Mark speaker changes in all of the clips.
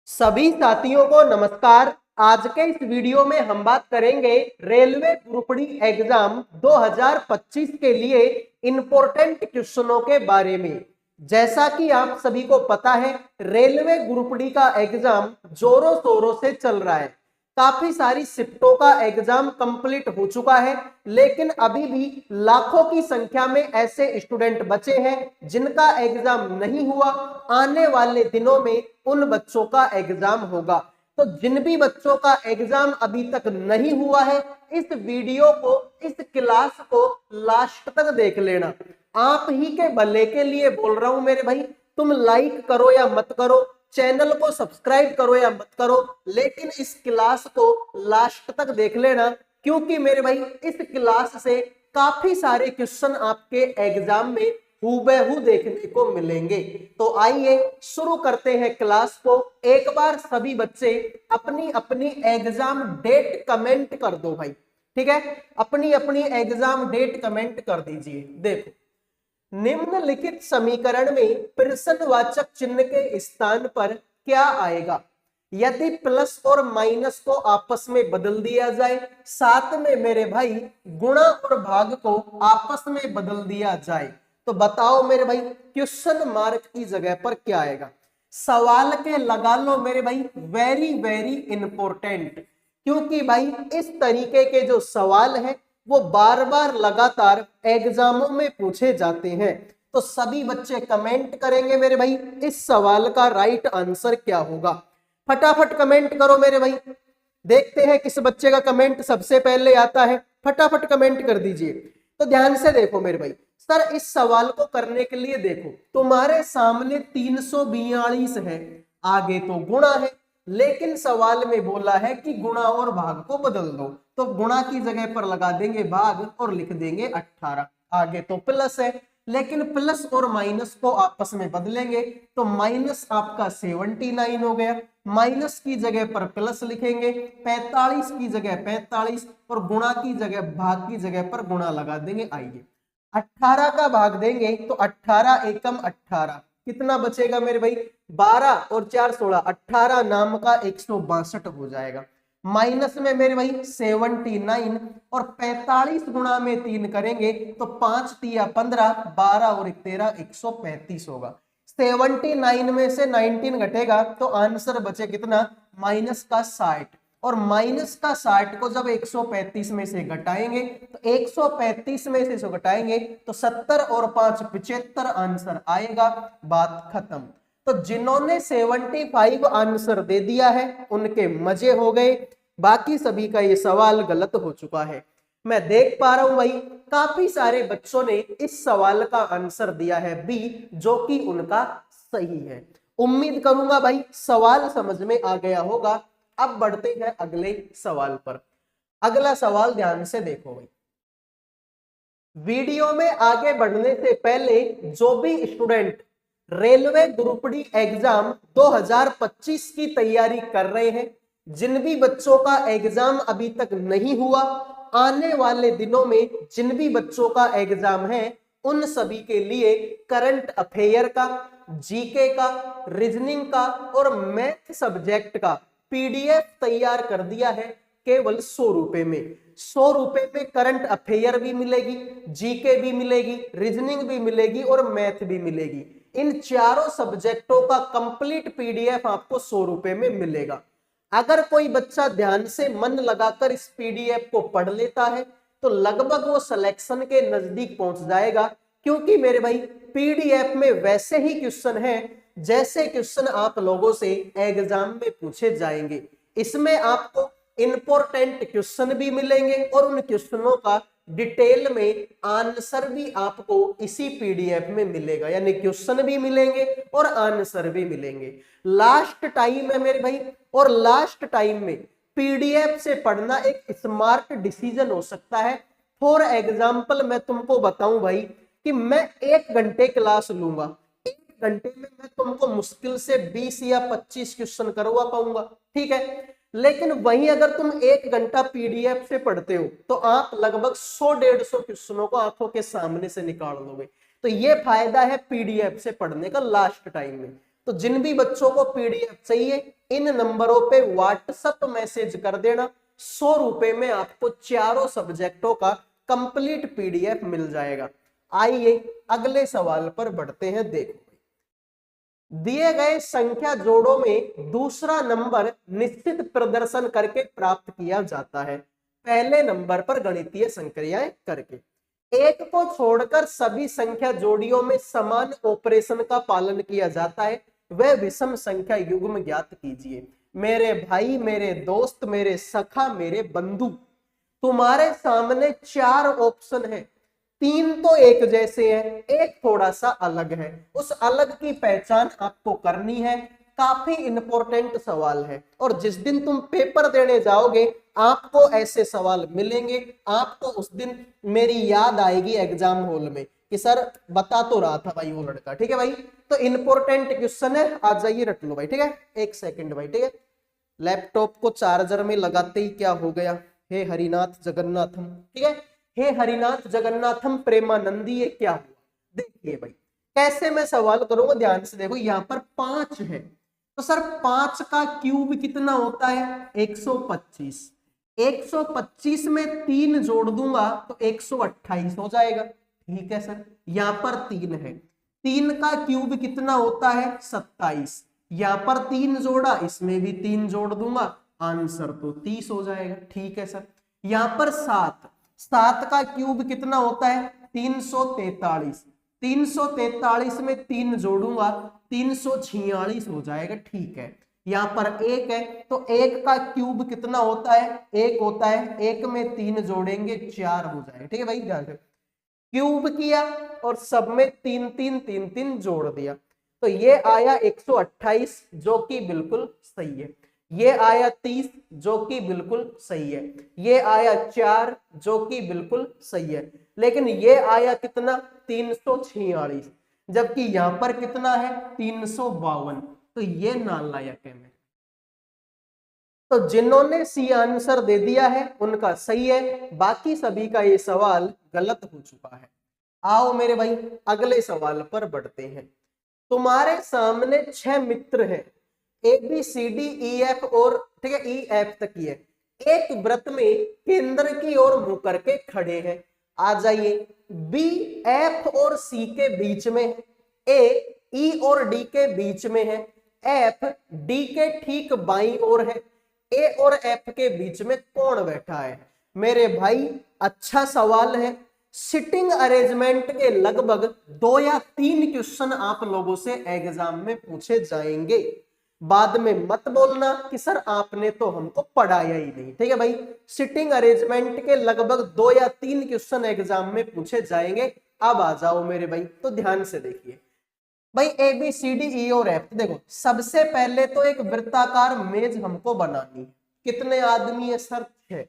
Speaker 1: सभी साथियों को नमस्कार। आज के इस वीडियो में हम बात करेंगे रेलवे ग्रुप डी एग्जाम 2025 के लिए इंपॉर्टेंट क्वेश्चनों के बारे में। जैसा कि आप सभी को पता है, रेलवे ग्रुप डी का एग्जाम जोरों शोरों से चल रहा है। काफी सारी शिफ्टों का एग्जाम कंप्लीट हो चुका है, लेकिन अभी भी लाखों की संख्या में ऐसे स्टूडेंट बचे हैं जिनका एग्जाम नहीं हुआ। आने वाले दिनों में उन बच्चों का एग्जाम होगा। तो जिन भी बच्चों का एग्जाम अभी तक नहीं हुआ है, इस वीडियो को, इस क्लास को लास्ट तक देख लेना। आप ही के भले के लिए बोल रहा हूं मेरे भाई। तुम लाइक करो या मत करो, चैनल को सब्सक्राइब करो या मत करो, लेकिन इस क्लास को लास्ट तक देख लेना, क्योंकि मेरे भाई इस क्लास से काफी सारे क्वेश्चन आपके एग्जाम में हूबहू देखने को मिलेंगे। तो आइए शुरू करते हैं क्लास को। एक बार सभी बच्चे अपनी अपनी एग्जाम डेट कमेंट कर दो भाई, ठीक है? अपनी अपनी एग्जाम डेट कमेंट कर दीजिए। देखो, निम्नलिखित समीकरण में प्रश्नवाचक चिन्ह के स्थान पर क्या आएगा? यदि प्लस और माइनस को आपस में बदल दिया जाए, साथ में मेरे भाई गुणा और भाग को आपस में बदल दिया जाए, तो बताओ मेरे भाई क्वेश्चन मार्क की जगह पर क्या आएगा? सवाल के लगा लो मेरे भाई, वेरी वेरी इंपॉर्टेंट, क्योंकि भाई इस तरीके के जो सवाल है वो बार बार लगातार एग्जामों में पूछे जाते हैं। तो सभी बच्चे कमेंट करेंगे मेरे भाई, इस सवाल का राइट आंसर क्या होगा। फटाफट कमेंट करो मेरे भाई, देखते हैं किस बच्चे का कमेंट सबसे पहले आता है। फटाफट कमेंट कर दीजिए। तो ध्यान से देखो मेरे भाई, सर इस सवाल को करने के लिए देखो, तुम्हारे सामने 342 है, आगे तो गुणा है, लेकिन सवाल में बोला है कि गुणा और भाग को बदल दो। तो गुणा की जगह पर लगा देंगे भाग और लिख देंगे 18। आगे तो प्लस है, लेकिन प्लस और माइनस को आपस में बदलेंगे तो माइनस आपका 79 हो गया। माइनस की जगह पर प्लस लिखेंगे, 45 की जगह 45, और गुणा की जगह, भाग की जगह पर गुणा लगा देंगे। आइए 18 का भाग देंगे तो 18 एकम 18, कितना बचेगा मेरे भाई? 12 और 4 16, 18 नाम का 162 हो जाएगा। माइनस में मेरे भाई 79, और 45 गुणा में 3 करेंगे तो 5 तिया 15, 12 और 13, 135 होगा। 79 में से 19 घटेगा तो आंसर बचे कितना? माइनस का 60, और माइनस का 60 को जब 135 में से घटाएंगे तो 135 में से घटाएंगे तो 70 और 5 75 आंसर आएगा। बात खत्म। तो जिन्होंने 75 आंसर दे दिया है उनके मजे हो गए, बाकी सभी का ये सवाल गलत हो चुका है। मैं देख पा रहा हूं भाई, काफी सारे बच्चों ने इस सवाल का आंसर दिया है बी, जो कि उनका सही है। उम्मीद करूंगा भाई सवाल समझ में आ गया होगा। अब बढ़ते हैं अगले सवाल पर। अगला सवाल ध्यान से देखो भाई। वीडियो में आगे बढ़ने से पहले जो भी student railway group D exam 2025 की तैयारी कर रहे हैं, जिन भी बच्चों का एग्जाम अभी तक नहीं हुआ, आने वाले दिनों में जिन भी बच्चों का एग्जाम है, उन सभी के लिए करंट अफेयर का, जीके का, रीजनिंग का और मैथ सब्जेक्ट का पीडीएफ तैयार कर दिया है केवल 100 रुपए में। 100 रुपए में करंट अफेयर भी मिलेगी, जीके भी मिलेगी, रीजनिंग भी मिलेगी और मैथ भी मिलेगी। इन चारों सब्जेक्टों का कंप्लीट पीडीएफ आपको 100 रुपए में मिलेगा। अगर कोई बच्चा ध्यान से मन लगाकर इस पीडीएफ को पढ़ लेता है तो लगभग वो सिलेक्शन के नजदीक पहुंच जाएगा, क्योंकि मेरे भाई पीडीएफ में वैसे ही क्वेश्चन हैं जैसे क्वेश्चन आप लोगों से एग्जाम में पूछे जाएंगे। इसमें आपको इंपॉर्टेंट क्वेश्चन भी मिलेंगे और उन क्वेश्चनों का डिटेल में आंसर भी आपको इसी पीडीएफ में मिलेगा, यानी क्वेश्चन भी मिलेंगे और आंसर भी मिलेंगे। लास्ट टाइम है मेरे भाई, और लास्ट टाइम में पीडीएफ से पढ़ना एक स्मार्ट डिसीजन हो सकता है। फॉर एग्जाम्पल मैं तुमको बताऊं भाई कि मैं 1 घंटे क्लास लूंगा, 1 घंटे में मैं तुमको मुश्किल से 20 या 25 क्वेश्चन करवा पाऊंगा, ठीक है? लेकिन वहीं अगर तुम 1 घंटा पीडीएफ से पढ़ते हो तो आप लगभग 100-150 क्वेश्चनों को आंखों के सामने से निकाल लोगे। तो ये फायदा है पीडीएफ से पढ़ने का लास्ट टाइम में। तो जिन भी बच्चों को पीडीएफ चाहिए इन नंबरों पे व्हाट्सएप मैसेज कर देना। 100 रुपए में आपको चारों सब्जेक्टों का कंप्लीट पीडीएफ मिल जाएगा। आइए अगले सवाल पर बढ़ते हैं। देखो, दिए गए संख्या जोड़ों में दूसरा नंबर निश्चित प्रदर्शन करके प्राप्त किया जाता है, पहले नंबर पर गणितीय संक्रियाएं करके। एक को छोड़कर सभी संख्या जोड़ियों में समान ऑपरेशन का पालन किया जाता है, वह विषम संख्या युग्म ज्ञात कीजिए। मेरे भाई, मेरे दोस्त, मेरे सखा, मेरे बंधु, तुम्हारे सामने 4 ऑप्शन है। 3 तो एक जैसे हैं, एक थोड़ा सा अलग है। उस अलग की पहचान आपको करनी है। काफी इंपॉर्टेंट सवाल है और जिस दिन तुम पेपर देने जाओगे आपको ऐसे सवाल मिलेंगे। आपको उस दिन मेरी याद आएगी एग्जाम हॉल में कि सर बता तो रहा था भाई वो लड़का। ठीक है भाई, तो इंपॉर्टेंट क्वेश्चन है, आ जाइए रट लो भाई। ठीक है, एक सेकंड भाई। ठीक है, लैपटॉप को चार्जर में लगाते ही क्या हो गया, हे हरिनाथ जगन्नाथम। ठीक है, हे हरिनाथ जगन्नाथम प्रेमानंदी, ये क्या हुआ? देखिए भाई कैसे मैं सवाल करूंगा, ध्यान से देखो। यहाँ पर 5 है तो सर 5 का क्यूब कितना होता है? 125। 125 में 3 जोड़ दूंगा तो 128 हो जाएगा। ठीक है सर, यहाँ पर 3 है, 3 का क्यूब कितना होता है? 27। यहाँ पर 3 जोड़ा, इसमें भी 3 जोड़ दूंगा, आंसर तो 30 हो जाएगा। ठीक है सर, यहाँ पर 7, 7 का क्यूब कितना होता है? 343। 343 में 3 जोड़ूंगा 346 हो जाएगा। ठीक है, यहाँ पर 1 है तो 1 का क्यूब कितना होता है? 1 होता है, 1 में 3 जोड़ेंगे 4 हो जाएगा। ठीक है भाई, ध्यान से क्यूब किया और सब में 3 3 3 3 जोड़ दिया तो ये आया 128 जो कि बिल्कुल सही है। ये आया 30 जो कि बिल्कुल सही है। ये आया 4 जो कि बिल्कुल सही है। लेकिन ये आया कितना? 346, जबकि यहां पर कितना है? 352। तो ये नालायक है मेरे। तो जिन्होंने सी आंसर दे दिया है उनका सही है, बाकी सभी का ये सवाल गलत हो चुका है। आओ मेरे भाई अगले सवाल पर बढ़ते हैं। तुम्हारे सामने 6 मित्र हैं, A B C D E F और ठीक है ई एफ तक ही है। एक व्रत में केंद्र की ओर मुंह करके खड़े हैं। आ जाइए, बी एफ और सी के बीच में, ए ई और डी के बीच में है, एफ डी के ठीक बाईं ओर है, ए और एफ के बीच में कौन बैठा है? मेरे भाई अच्छा सवाल है। सिटिंग अरेंजमेंट के लगभग 2 या 3 क्वेश्चन आप लोगों से एग्जाम में पूछे जाएंगे। बाद में मत बोलना कि सर आपने तो हमको पढ़ाया ही नहीं। ठीक है भाई, सिटिंग अरेंजमेंट के लगभग 2 या 3 क्वेश्चन एग्जाम में पूछे जाएंगे। अब आ जाओ मेरे भाई, तो ध्यान से देखिए भाई, ए बी सी डी ई और एफ। देखो सबसे पहले तो एक वृत्ताकार मेज हमको बनानी है। कितने आदमी है सर? 6।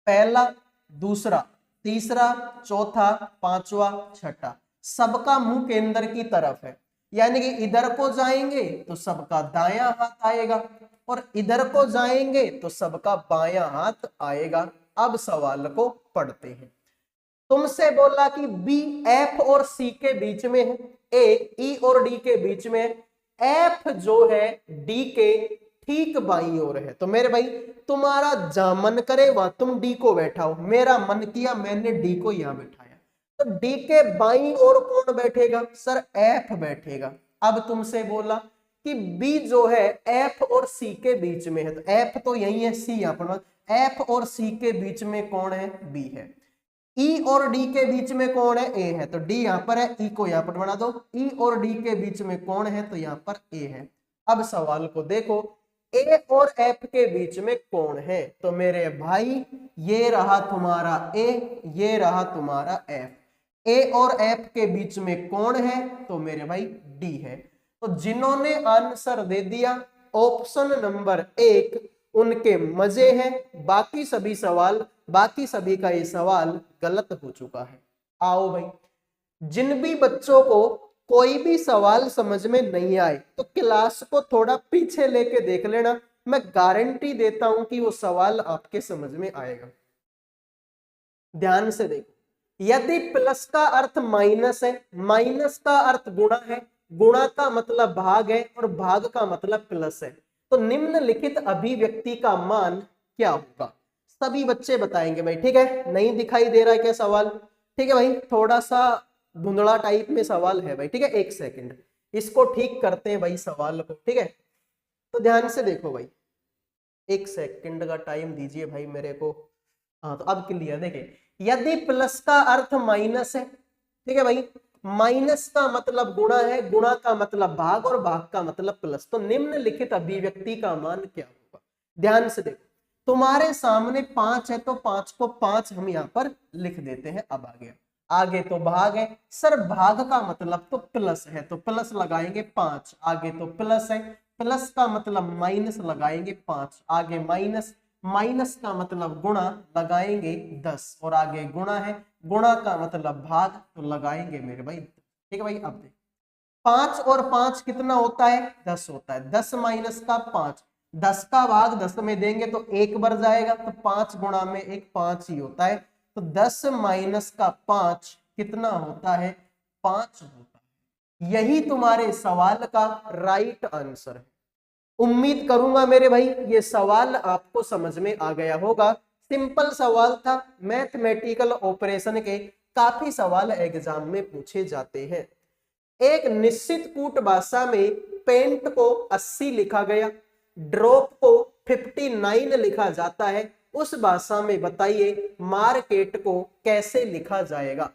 Speaker 1: पहला, दूसरा, तीसरा, चौथा, पांचवा, छठा। सबका मुंह केंद्र की तरफ है, यानी कि इधर को जाएंगे तो सबका दायां हाथ आएगा और इधर को जाएंगे तो सबका बायां हाथ आएगा। अब सवाल को पढ़ते हैं। तुमसे बोला कि बी एफ और सी के बीच में है, ए ई और डी के बीच में है, एफ जो है डी के ठीक बाईं ओर है। तो मेरे भाई तुम्हारा जहां मन करे वहां तुम डी को बैठाओ। मेरा मन किया मैंने डी को यहां बैठाया, तो डी के बाईं ओर कौन बैठेगा? सर एफ बैठेगा। अब तुमसे बोला कि बी जो है एफ और सी के बीच में है, तो एफ तो यही है, सी यहां पर, एफ और सी के बीच में कौन है? बी है। ई और डी के बीच में कौन है? ए है, तो डी यहां पर है, ई को यहां पर बना दो। ई और डी के बीच में कौन है? तो यहां पर ए है। अब सवाल को देखो, ए और एफ के बीच में कौन है? तो मेरे भाई ये रहा तुम्हारा ए, ये रहा तुम्हारा एफ। ए और एफ के बीच में कौन है? तो मेरे भाई डी है। तो जिन्होंने आंसर दे दिया ऑप्शन नंबर 1 उनके मजे हैं, बाकी सभी सवाल, बाकी सभी का ये सवाल गलत हो चुका है। आओ भाई, जिन भी बच्चों को कोई भी सवाल समझ में नहीं आए तो क्लास को थोड़ा पीछे लेके देख लेना, मैं गारंटी देता हूं कि वो सवाल आपके समझ में आएगा। ध्यान से देखो, यदि प्लस का अर्थ माइनस है, माइनस का अर्थ गुणा है, गुणा का मतलब भाग है और भाग का मतलब प्लस है। तो निम्नलिखित अभिव्यक्ति का मान क्या होगा? सभी बच्चे बताएंगे भाई, ठीक है। नहीं दिखाई दे रहा है क्या सवाल? ठीक है भाई, थोड़ा सा धुंधला टाइप में सवाल है भाई, ठीक है। एक सेकंड, इसको ठीक करते हैं भाई सवाल को, ठीक है। तो ध्यान से देखो भाई, एक सेकंड का टाइम दीजिए भाई मेरे को। हाँ, तो अब क्लियर देखिए, यदि प्लस का अर्थ माइनस है, ठीक है भाई, माइनस का मतलब गुणा है, गुणा का मतलब भाग और भाग का मतलब प्लस, तो निम्नलिखित अभिव्यक्ति का मान क्या होगा? ध्यान से देखो, तुम्हारे सामने 5 है तो 5 को 5 हम यहाँ पर लिख देते हैं। अब आगे आगे तो भाग है सर, भाग का मतलब तो प्लस है, तो प्लस लगाएंगे 5। आगे तो प्लस है, प्लस का मतलब माइनस लगाएंगे 5। आगे माइनस, माइनस का मतलब गुणा लगाएंगे 10, और आगे गुणा है, गुणा का मतलब भाग, तो लगाएंगे मेरे भाई 10। ठीक है भाई, अब देख 5 और 5 कितना होता है? 10 होता है। 10 माइनस का 5, 10 का भाग 10 में देंगे तो 1 बढ़ जाएगा, तो 5 गुणा में 1 5 ही होता है। तो 10 माइनस का 5 कितना होता है? 5 होता है। यही तुम्हारे सवाल का राइट आंसर है। उम्मीद करूंगा मेरे भाई ये सवाल आपको समझ में आ गया होगा। सिंपल सवाल था, मैथमेटिकल ऑपरेशन के काफी सवाल एग्जाम में पूछे जाते हैं। एक निश्चित कूट भाषा में पेंट को 80 लिखा गया, ड्रॉप को 59 लिखा जाता है, उस भाषा में बताइए मार्केट को कैसे लिखा जाएगा?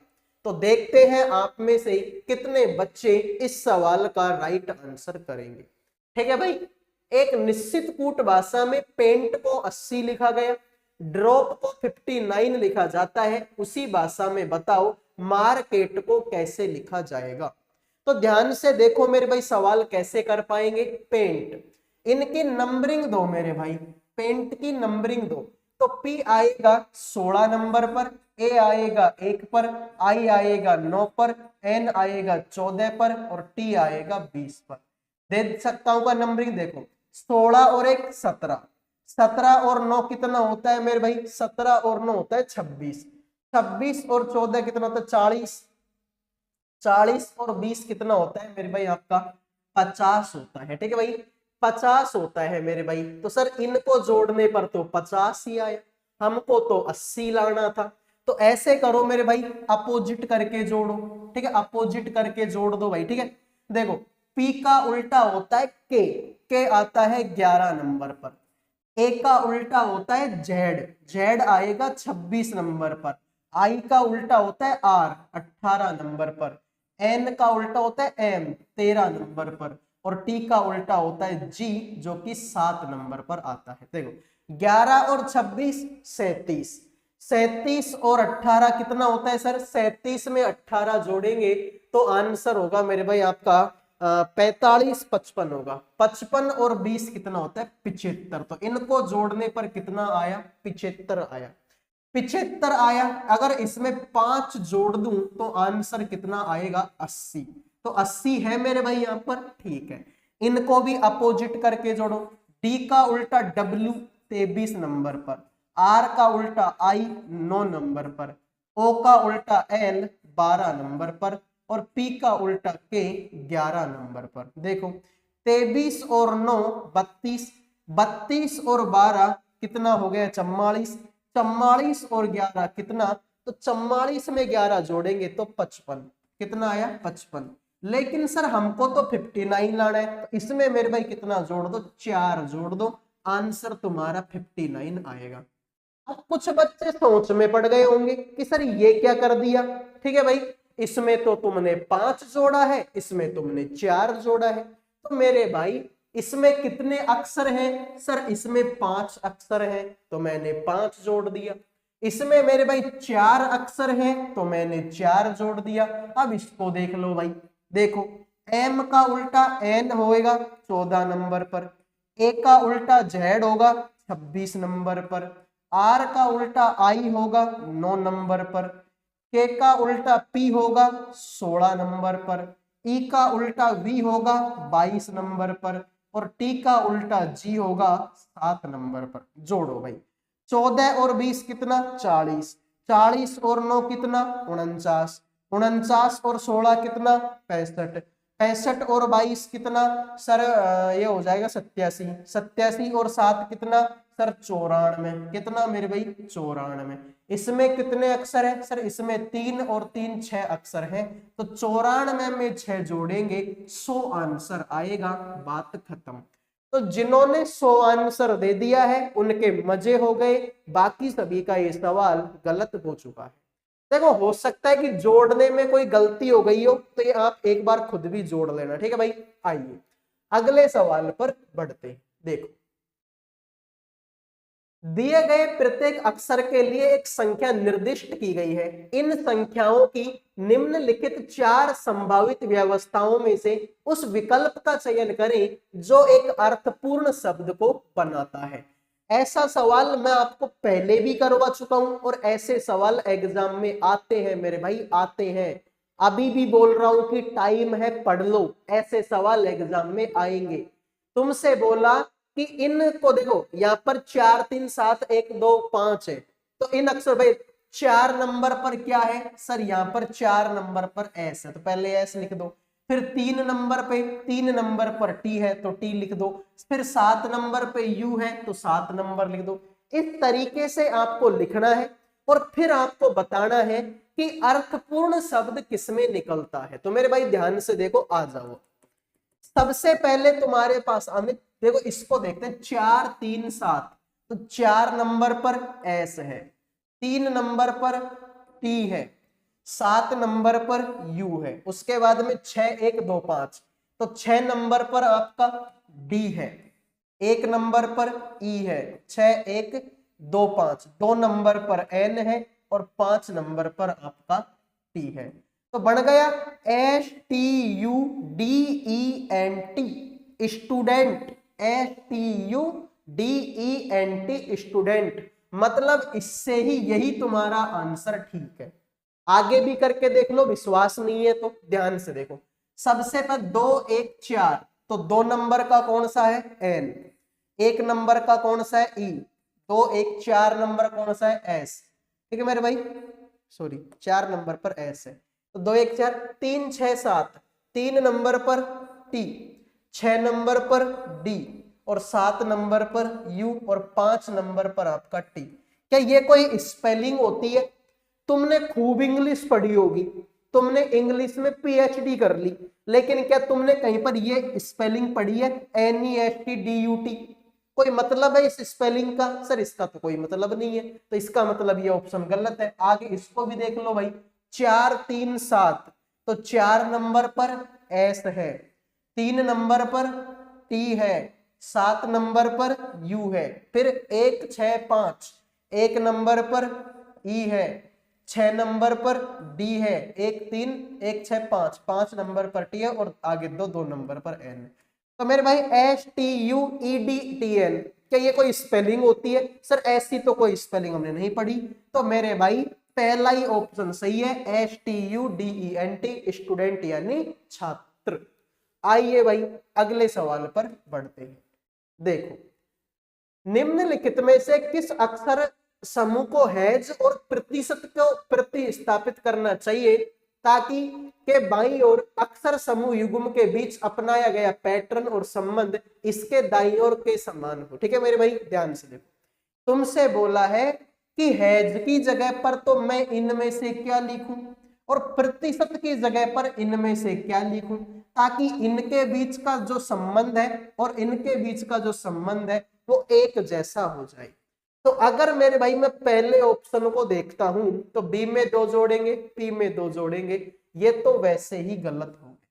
Speaker 1: तो देखते हैं आप में से कितने बच्चे इस सवाल का राइट आंसर करेंगे। ठीक है भाई, एक निश्चित कूट भाषा में पेंट को 80 लिखा गया, ड्रॉप को 59 लिखा जाता है, उसी भाषा में बताओ मार्केट को कैसे लिखा जाएगा? तो ध्यान से देखो मेरे भाई, सवाल कैसे कर पाएंगे? पेंट, इनकी नंबरिंग दो मेरे भाई, पेंट की नंबरिंग दो। तो P आएगा 16 नंबर पर, A आएगा 1 पर, I आएगा 9 पर, N आएगा 14 पर, और T आएगा 20 पर। दे सकता हूं का नंबरिंग देखो, 16 और 1 17, 17 और 9 कितना होता है मेरे भाई? 17 और 9 होता है 26, 26 और 14 कितना होता है? 40, 40 और 20 कितना होता है मेरे भाई? आपका 50 होता है। ठीक है भाई, 50 होता है मेरे भाई। तो सर इनको जोड़ने पर तो 50 ही आया, हमको तो 80 लाना था। तो ऐसे करो मेरे भाई, अपोजिट करके जोड़ो। ठीक है, अपोजिट करके जोड़ दो भाई। ठीक है, देखो P का उल्टा होता है K आता है 11 नंबर पर, A का उल्टा होता है Z आएगा 26 नंबर पर, I का उल्टा होता है R 18 नंबर पर, N का उल्टा होता है M 13 नंबर पर, और T का उल्टा होता है G जो कि 7 नंबर पर आता है। देखो 11 और 26 37, 37 और 18 कितना होता है सर? 37 में 18 जोड़ेंगे तो आंसर होगा मेरे भाई आपका 45 55 होगा। 55 और 20 कितना होता है? 75। तो इनको जोड़ने पर कितना आया? 75 आया, 75 आया। अगर इसमें 5 जोड़ दूं तो आंसर कितना आएगा? 80। तो 80 है मेरे भाई यहाँ पर, ठीक है। इनको भी अपोजिट करके जोड़ो, D का उल्टा W 23 नंबर पर, R का उल्टा I 9 नंबर पर, O का उल्टा N 12 नंबर पर, और P का उल्टा K 11 नंबर पर। देखो 23 और 9 32, 32 और 12 कितना हो गया? 44, 44 और 11 कितना? तो 44 में 11 जोड़ेंगे तो 55, कितना आया? 55। लेकिन सर हमको तो 59 लाना है, तो इसमें मेरे भाई कितना जोड़ दो? 4 जोड़ दो, आंसर तुम्हारा 59 आएगा। अब कुछ बच्चे सोच में पड़ गए होंगे कि सर ये क्या कर दिया? ठीक है भाई, इसमें तो तुमने 5 जोड़ा है, इसमें तुमने 4 जोड़ा है, तो मेरे भाई इसमें कितने अक्षर हैं? सर इसमें 5 अक्षर हैं, तो मैंने 5 जोड़ दिया। इसमें मेरे भाई 4 अक्षर हैं, तो मैंने 4 जोड़ दिया। अब इसको देख लो भाई, देखो M का उल्टा N होएगा 14 नंबर पर, A का उल्टा Z होगा 26 नंबर पर, R का उल्टा I होगा 9 नंबर पर, K का उल्टा P होगा 16 नंबर पर, E का उल्टा V होगा 22 नंबर पर, और T का उल्टा G होगा 7 नंबर पर। जोड़ो भाई, 14 और 20 कितना? 40, 40 और 9 कितना? 49, 49 और 16 कितना? 65, 65 और 22 कितना सर, ये हो जाएगा 87, 87 और 7 कितना सर 94, कितना मेरे भाई 94। इसमें कितने अक्षर है सर, इसमें 3 और 3 6 अक्षर है, तो 94 में 6 जोड़ेंगे 100 आंसर आएगा, बात खत्म। तो जिन्होंने 100 आंसर दे दिया है उनके मजे हो गए, बाकी सभी का ये सवाल गलत हो चुका है। देखो हो सकता है कि जोड़ने में कोई गलती हो गई हो, तो ये आप एक बार खुद भी जोड़ लेना, ठीक है भाई। आइए अगले सवाल पर बढ़ते हैं। देखो दिए गए प्रत्येक अक्षर के लिए एक संख्या निर्दिष्ट की गई है। इन संख्याओं की निम्नलिखित 4 संभावित व्यवस्थाओं में से उस विकल्प का चयन करें जो एक अर्थपूर्ण शब्द को बनाता है। ऐसा सवाल मैं आपको पहले भी करवा चुका हूं और ऐसे सवाल एग्जाम में आते हैं मेरे भाई, आते हैं। अभी भी बोल रहा हूं कि टाइम है, पढ़ लो, ऐसे सवाल एग्जाम में आएंगे। तुमसे बोला कि इनको देखो, यहाँ पर 4 3 7 1 2 5 है, तो इन अक्षर भाई 4 नंबर पर क्या है सर, यहाँ पर 4 नंबर पर एस है, तो पहले एस लिख दो। फिर 3 नंबर पर टी है तो टी लिख दो। फिर 7 नंबर पे यू है तो 7 नंबर लिख दो। इस तरीके से आपको लिखना है और फिर आपको बताना है कि अर्थपूर्ण शब्द किसमें निकलता है। तो मेरे भाई ध्यान से देखो, आ जाओ। सबसे पहले तुम्हारे पास अमित देखो, इसको देखते हैं, 4 3 7, तो 4 नंबर पर एस है, 3 नंबर पर टी है, 7 नंबर पर यू है, उसके बाद में 6 1 2 5, तो 6 नंबर पर आपका डी है, 1 नंबर पर ई है, 6 1 2 5, 2 नंबर पर एन है और 5 नंबर पर आपका टी है। तो बन गया STUDENT, स्टूडेंट, STUDENT स्टूडेंट, मतलब इससे ही यही तुम्हारा आंसर ठीक है। आगे भी करके देख लो, विश्वास नहीं है तो ध्यान से देखो। सबसे पहले 2 1 4, तो 2 नंबर का कौन सा है एन, 1 नंबर का कौन सा है ई, 2 1 4 नंबर कौन सा है एस, ठीक है मेरे भाई, सॉरी 4 नंबर पर एस है, तो 2 1 4, 3 6 7, 3 नंबर पर टी, 6 नंबर पर डी और 7 नंबर पर यू और 5 नंबर पर आपका टी। क्या ये कोई स्पेलिंग होती है? तुमने खूब इंग्लिश पढ़ी होगी, तुमने इंग्लिश में PhD कर ली, लेकिन क्या तुमने कहीं पर ये स्पेलिंग पढ़ी है NESTDUT? कोई मतलब है इस स्पेलिंग का? सर इसका तो कोई मतलब नहीं है, तो इसका मतलब ये ऑप्शन गलत है। आगे इसको भी देख लो भाई, 4 3 7, तो 4 नंबर पर एस है, 3 नंबर पर टी है, 7 नंबर पर यू है, फिर 1 6 5, 1 नंबर पर ई है, 6 नंबर पर डी है, 1 3 1 6 5, 5 नंबर पर टी है और आगे 2 नंबर पर एन है। तो मेरे भाई STUEDTN, क्या ये कोई स्पेलिंग होती है? सर ऐसी तो कोई स्पेलिंग हमने नहीं पढ़ी, तो मेरे भाई पहला ही ऑप्शन सही है, STUDENT स्टूडेंट यानी छात्र। आइए भाई अगले सवाल पर बढ़ते हैं। देखो निम्नलिखित में से किस अक्षर समूह को हैज और प्रतिशत को प्रतिस्थापित करना चाहिए ताकि के बाईं ओर अक्षर समूह युग्म के बीच अपनाया गया पैटर्न और संबंध इसके दाईं ओर के समान हो। ठीक है मेरे भाई, ध्यान से देखो, तुमसे बोला है कि हैज की जगह पर तो मैं इनमें से क्या लिखूं और प्रतिशत की जगह पर इनमें से क्या लिखूं, ताकि इनके बीच का जो संबंध है और इनके बीच का जो संबंध है वो एक जैसा हो जाए। तो अगर मेरे भाई मैं पहले ऑप्शन को देखता हूं तो बी में 2 जोड़ेंगे, पी में 2 जोड़ेंगे, ये तो वैसे ही गलत होंगे।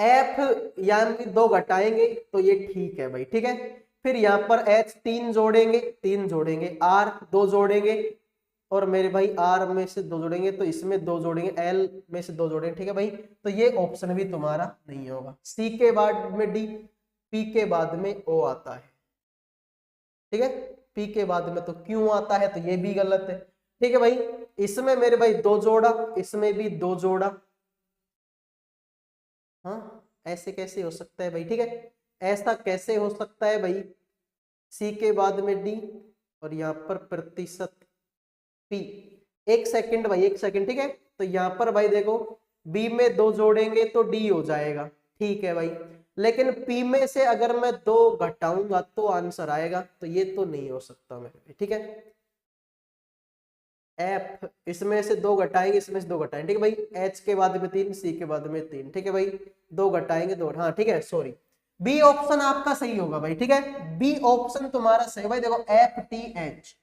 Speaker 1: एफ यानी 2 घटाएंगे तो ये ठीक है भाई, ठीक है। फिर यहाँ पर एच 3 जोड़ेंगे, 3 जोड़ेंगे, आर 2 जोड़ेंगे और मेरे भाई आर में से 2 जोड़ेंगे तो इसमें 2 जोड़ेंगे, एल में से 2 जोड़ेंगे, ठीक है भाई। तो ये ऑप्शन भी तुम्हारा नहीं होगा। सी के बाद में डी, पी के बाद में ओ आता है, ठीक है, पी के बाद में तो क्यों आता है, तो ये भी गलत है। ठीक है भाई, इसमें मेरे भाई 2 जोड़ा, इसमें भी 2 जोड़ा, हाँ ऐसे कैसे हो सकता है भाई, ठीक है, ऐसा कैसे हो सकता है भाई। सी के बाद में डी और यहाँ पर प्रतिशत पी, एक सेकंड भाई, एक सेकंड, ठीक है। तो यहाँ पर भाई देखो बी में 2 जोड़ेंगे तो डी हो जाएगा, ठीक है भाई। लेकिन पी में से अगर मैं 2 घटाऊंगा तो आंसर आएगा, तो ये तो नहीं हो सकता मेरे, ठीक है। एफ इसमें से 2 घटाएंगे, इसमें से 2 घटाएंगे, ठीक है भाई। एच के बाद में 3, सी के बाद में 3, ठीक है भाई। 2 घटाएंगे 2, हाँ ठीक है, सॉरी। बी ऑप्शन आपका सही होगा भाई, ठीक है। बी ऑप्शन तुम्हारा सही भाई। देखो एफ टी एच,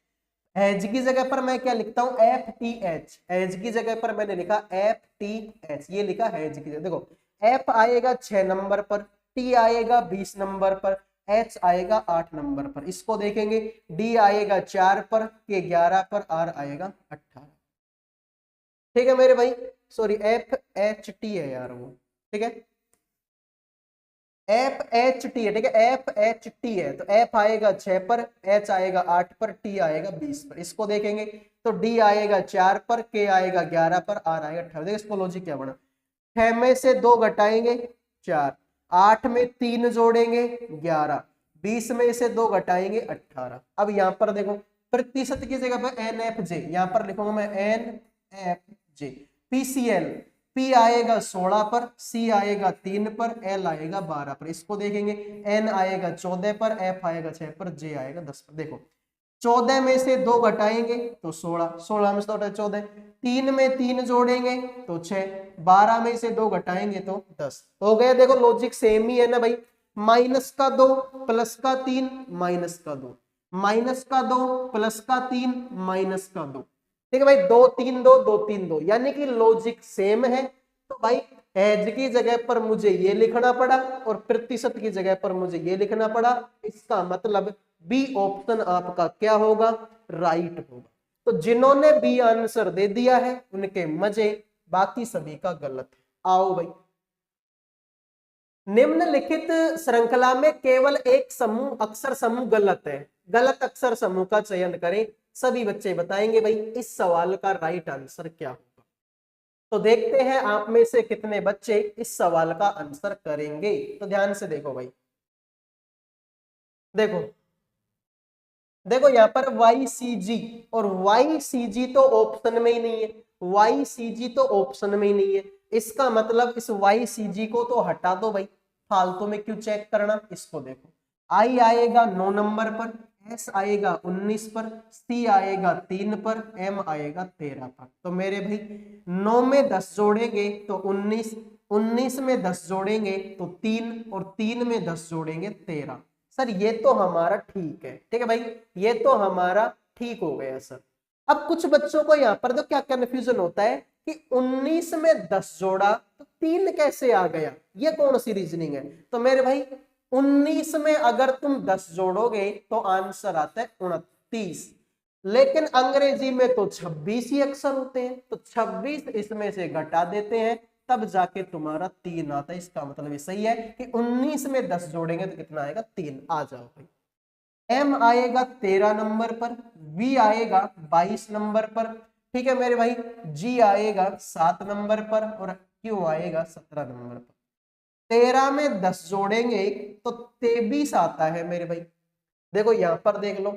Speaker 1: एज की जगह पर मैं क्या लिखता हूं, एफ टी एच। एज की जगह पर मैंने लिखा एफ टी एच, ये लिखा एज की जगह। देखो एफ आएगा 6 नंबर पर, टी आएगा 20 नंबर पर, एच आएगा 8 नंबर पर। इसको देखेंगे, डी आएगा 4 पर, के 11 पर, आर आएगा 18, ठीक है मेरे भाई। सॉरी एफ एच टी है यार वो, ठीक है। एफ एच टी है, ठीक है। एफ एच टी है तो एफ आएगा 6 पर, एच आएगा 8 पर, टी आएगा 20 पर। इसको देखेंगे तो डी आएगा 4 पर, के आएगा 11 पर, आर आएगा 18। देखो इसको लॉजिक क्या बना, 6 में से 2 घटाएंगे 4, 8 में 3 जोड़ेंगे 11, 20 में से 2 घटाएंगे 18। अब यहाँ पर देखो प्रतिशत की जगह पर एन एफ जे, यहाँ पर लिखूंगा मैं एन एफ जे। पीसीएल, पी आएगा 16 पर, सी आएगा 3 पर, एल आएगा 12 पर। इसको देखेंगे, एन आएगा 14 पर, एफ आएगा 6 पर, जे आएगा 10 पर। देखो 14 में से 2 घटाएंगे तो 16, 16 में से 2 14, 3 में 3 जोड़ेंगे तो 6, 12 में से 2 घटाएंगे तो 10 हो गया। देखो लॉजिक सेम ही है ना भाई। माइनस का 2 प्लस का 3 माइनस का 2, माइनस का 2 प्लस का 3 माइनस का 2, ठीक है भाई। 2 3 2 2 3 2, यानी कि लॉजिक सेम है। तो भाई एज की जगह पर मुझे ये लिखना पड़ा और प्रतिशत की जगह पर मुझे ये लिखना पड़ा। इसका मतलब बी ऑप्शन आपका क्या होगा, राइट होगा। तो जिन्होंने बी आंसर दे दिया है उनके मजे, बाकी सभी का गलत है। आओ भाई, निम्नलिखित श्रृंखला में केवल एक समूह अक्षर समूह गलत है, गलत अक्षर समूह का चयन करें। सभी बच्चे बताएंगे भाई इस सवाल का राइट आंसर क्या होगा। तो देखते हैं आप में से कितने बच्चे इस सवाल का आंसर करेंगे। तो ध्यान से देखो भाई, देखो देखो यहाँ पर YCG और YCG तो ऑप्शन में ही नहीं है, YCG तो ऑप्शन में ही नहीं है। इसका मतलब इस YCG को तो हटा दो भाई, फालतू में क्यों चेक करना। इसको देखो, I आएगा 9 नंबर पर, S आएगा 19 पर, C आएगा 3 पर, M आएगा 13 पर। तो मेरे भाई 9 में 10 जोड़ेंगे तो 19, 19 में 10 जोड़ेंगे तो 3 और 3 में 10 जोड़ेंगे 13। सर ये तो हमारा ठीक है, ठीक है भाई, ये तो हमारा ठीक हो गया सर। अब कुछ बच्चों को यहाँ पर तो क्या कंफ्यूजन होता है कि 19 में 10 जोड़ा तो 3 कैसे आ गया, ये कौन सी रीजनिंग है। तो मेरे भाई 19 में अगर तुम 10 जोड़ोगे तो आंसर आता है 29, लेकिन अंग्रेजी में तो 26 ही अक्षर होते हैं, तो 26 इसमें से घटा देते हैं तब जाके तुम्हारा 3 आता है। इसका मतलब ये सही है कि 19 में 10 जोड़ेंगे तो कितना आएगा, 3। आ जाओ भाई, M आएगा 13 नंबर पर, V आएगा 22 नंबर पर, ठीक है मेरे भाई, G आएगा 7 नंबर पर और Q आएगा 17 नंबर पर। 13 में 10 जोड़ेंगे तो 23 आता है मेरे भाई। देखो यहां पर देख लो,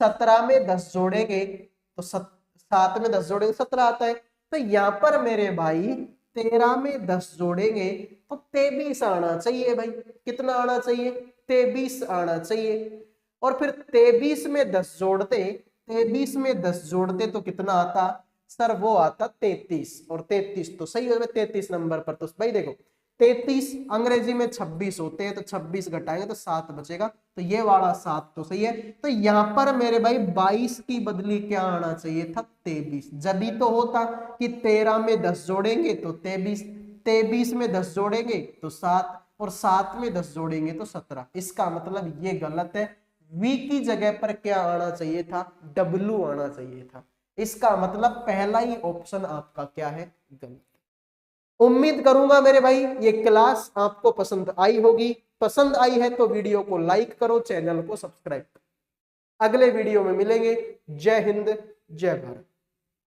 Speaker 1: 17 में 10 जोड़ेंगे तो 7 में 10 जोड़ेंगे 17 आता है। तो यहां पर मेरे भाई 13 में 10 जोड़ेंगे तो 23 आना चाहिए भाई। कितना आना चाहिए, 23 आना चाहिए। और फिर 23 में 10 जोड़ते, 23 में 10 जोड़ते तो कितना आता सर, वो आता 33, और 33 तो सही है 33 नंबर पर। तो भाई देखो 33 अंग्रेजी में 26 होते हैं, तो 26 घटाएंगे तो 7 बचेगा, तो ये वाला 7 तो सही है। तो यहाँ पर मेरे भाई 22 की बदली क्या आना चाहिए था, 23। जब भी तो होता कि 13 में 10 जोड़ेंगे तो 23, 23 में 10 जोड़ेंगे तो 7 और 7 में 10 जोड़ेंगे तो 17। इसका मतलब ये गलत है, V की जगह पर क्या आना चाहिए था, W आना चाहिए था। इसका मतलब पहला ही ऑप्शन आपका क्या है, गलत। उम्मीद करूंगा मेरे भाई ये क्लास आपको पसंद आई होगी। पसंद आई है तो वीडियो को लाइक करो, चैनल को सब्सक्राइब करो। अगले वीडियो में मिलेंगे। जय हिंद, जय भारत।